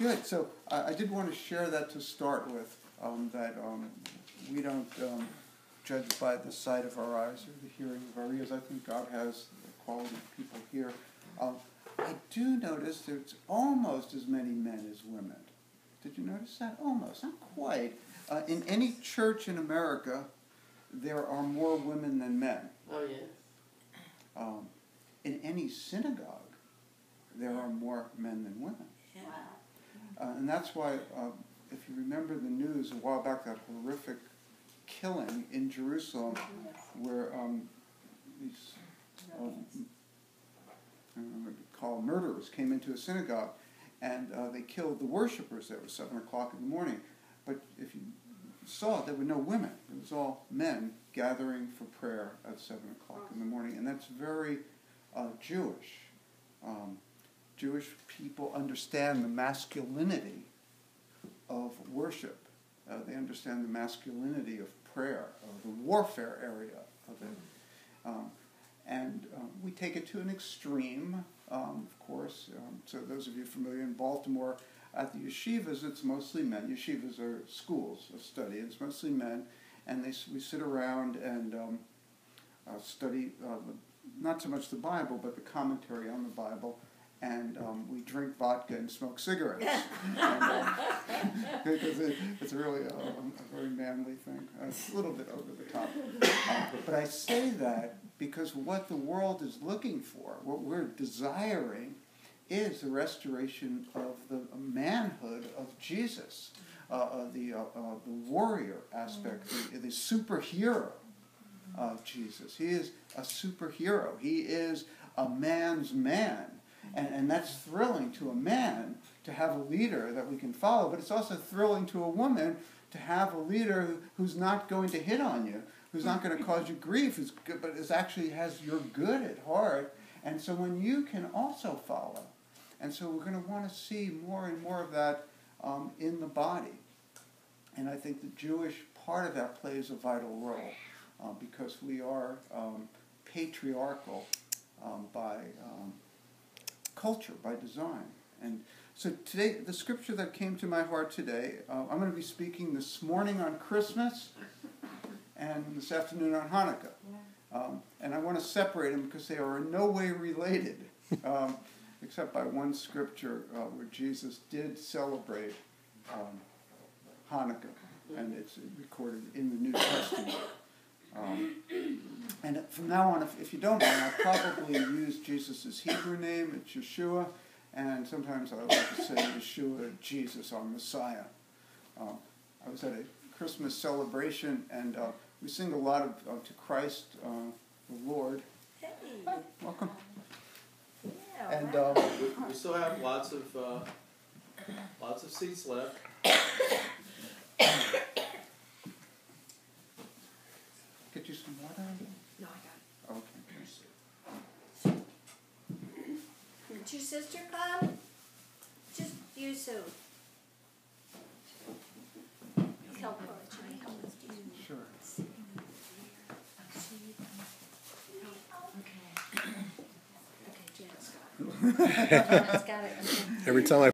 Good. So I did want to share that to start with, that we don't judge by the sight of our eyes or the hearing of our ears. I think God has the quality of people here. I do notice there's almost as many men as women. Did you notice that? Almost. Not quite. In any church in America, there are more women than men. Oh, yes. In any synagogue, there are more men than women. Wow. And that's why, if you remember the news a while back, that horrific killing in Jerusalem, where these murderers came into a synagogue, and they killed the worshipers there. It was 7 o'clock in the morning. But if you saw, there were no women. It was all men gathering for prayer at 7 o'clock in the morning. And that's very Jewish. Jewish people understand the masculinity of worship. They understand the masculinity of prayer, of the warfare area of it. And we take it to an extreme, of course. So those of you familiar in Baltimore, at the yeshivas, it's mostly men. Yeshivas are schools of study. It's mostly men. And we sit around and study not so much the Bible, but the commentary on the Bible. And we drink vodka and smoke cigarettes. Because it's really a very manly thing. It's a little bit over the top. But I say that because what the world is looking for, what we're desiring, is the restoration of the manhood of Jesus, the warrior aspect, the superhero of Jesus. He is a superhero. He is a man's man. And that's thrilling to a man to have a leader that we can follow, but it's also thrilling to a woman to have a leader who's not going to hit on you, who's not going to cause you grief, but actually has your good at heart, and someone you can also follow. And so we're going to want to see more and more of that in the body. And I think the Jewish part of that plays a vital role because we are patriarchal by culture, by design. And so today, the scripture that came to my heart today, I'm going to be speaking this morning on Christmas and this afternoon on Hanukkah. And I want to separate them because they are in no way related, except by one scripture where Jesus did celebrate Hanukkah, and it's recorded in the New Testament. And from now on, if you don't mind, I'll probably use Jesus' Hebrew name. It's Yeshua, and sometimes I like to say Yeshua, Jesus, our Messiah. I was at a Christmas celebration, and we sing a lot of to Christ, the Lord. Hey. Welcome. Yeah, And We still have lots of seats left. get you some water? No, I got Okay. it. Did your sister come? Just you, Sue. Help her. Sure. Okay, Jan's got it. Jan's got it. Every time I